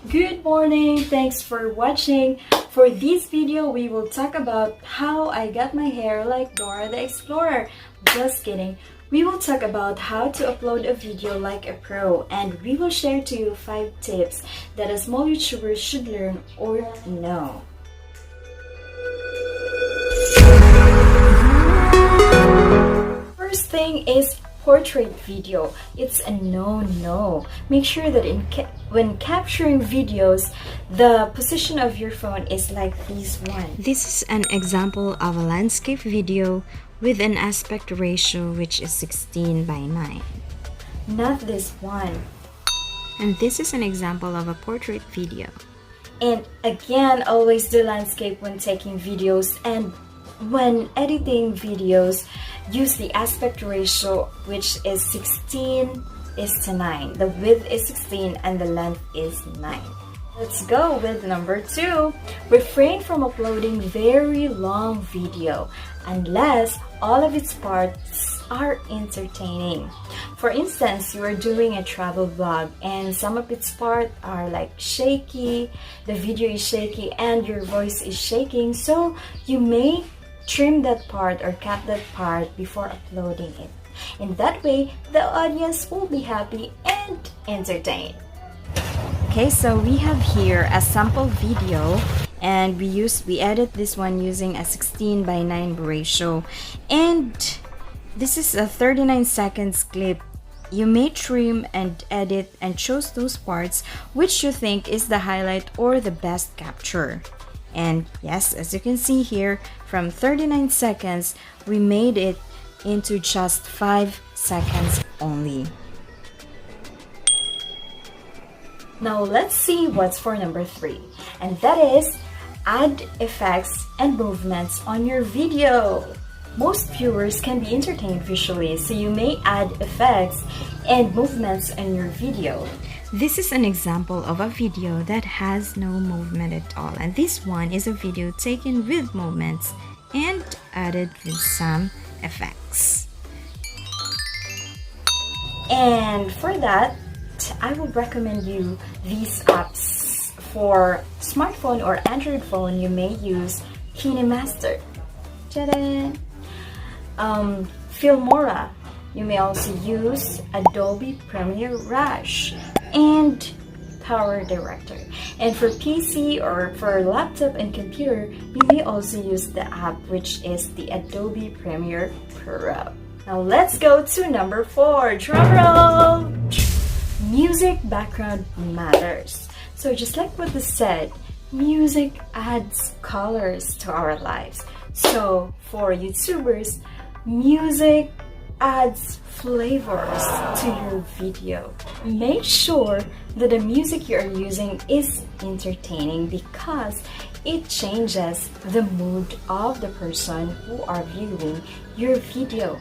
Good morning, thanks for watching. For this video, we will talk about how I got my hair like Dora the Explorer. Just kidding. We will talk about how to upload a video like a pro, and we will share to you 5 tips that a small YouTuber should learn or know. First thing is portrait video. It's a no-no. Make sure that when capturing videos, the position of your phone is like this one. This is an example of a landscape video with an aspect ratio which is 16:9. Not this one. And this is an example of a portrait video. And again, always do landscape when taking videos, and when editing videos, use the aspect ratio which is 16:9. The width is 16 and the length is 9. Let's go with number 2. Refrain from uploading very long video unless all of its parts are entertaining. For instance, you are doing a travel vlog and some of its parts are like shaky, the video is shaky and your voice is shaking, so you may trim that part or cut that part before uploading it. In that way, the audience will be happy and entertained. Okay, so we have here a sample video, and we edit this one using a 16:9 ratio, and this is a 39 seconds clip. You may trim and edit and choose those parts which you think is the highlight or the best capture. And yes, as you can see here, from 39 seconds, we made it into just 5 seconds only. Now let's see what's for number 3, and that is add effects and movements on your video. Most viewers can be entertained visually, so you may add effects and movements on your video. This is an example of a video that has no movement at all, and this one is a video taken with movements and added with some effects. And for that, I would recommend you these apps. For smartphone or Android phone, you may use KineMaster, Filmora. You may also use Adobe Premiere Rush and Power Director. And for PC or for laptop and computer, you may also use the app which is the Adobe Premiere Pro. Now let's go to number 4. Drum roll! Music background matters. So just like what they said, music adds colors to our lives. So for YouTubers, music adds flavors to your video. Make sure that the music you are using is entertaining because it changes the mood of the person who are viewing your video.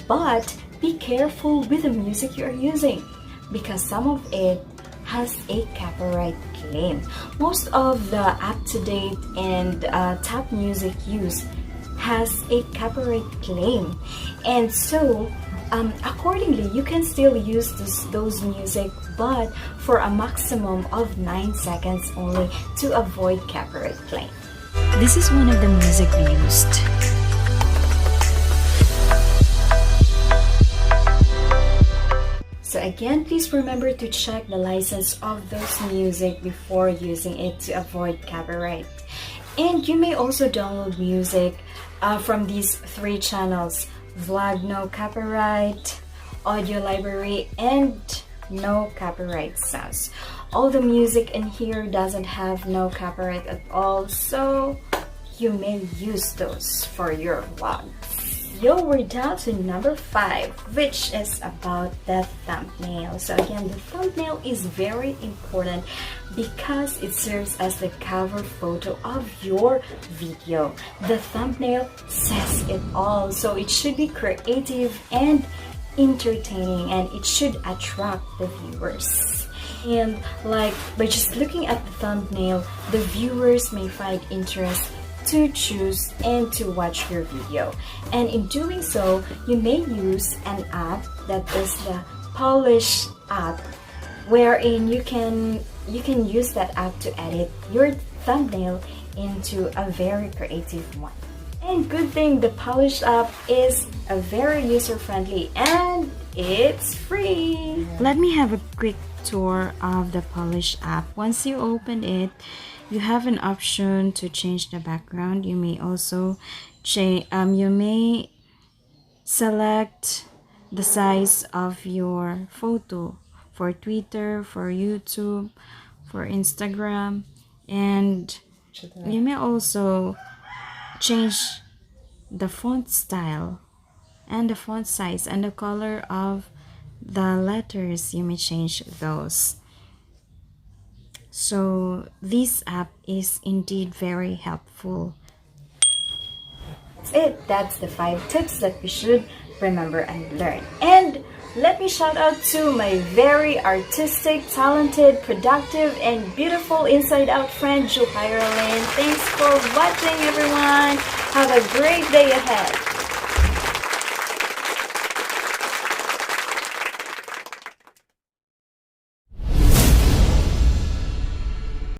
But be careful with the music you are using because some of it has a copyright claim. Most of the up-to-date and top music used has a copyright claim, and so accordingly you can still use those music, but for a maximum of 9 seconds only to avoid copyright claim. This is one of the music we used. So again, please remember to check the license of those music before using it to avoid copyright. And you may also download music from these 3 channels: Vlog No Copyright, Audio Library, and No Copyright Sounds. All the music in here doesn't have no copyright at all, so you may use those for your vlog. Yo, we're down to number 5, which is about the thumbnail. So again, the thumbnail is very important because it serves as the cover photo of your video. The thumbnail says it all, so it should be creative and entertaining, and it should attract the viewers. And like by just looking at the thumbnail, the viewers may find interest to choose and to watch your video. And in doing so, you may use an app that is the Polish app wherein you can use that app to edit your thumbnail into a very creative one. And good thing the Polish app is a very user-friendly and it's free. Let me have a quick tour of the Polish app. Once you open it, you have an option to change the background. You may also you may select the size of your photo for Twitter, for YouTube, for Instagram, and you may also change the font style and the font size and the color of the letters. You may change those. So this app is indeed very helpful. That's it. That's the 5 tips that we should remember and learn. And let me shout out to my very artistic, talented, productive, and beautiful inside out friend, Juhaira Lynn. Thanks for watching, everyone. Have a great day ahead.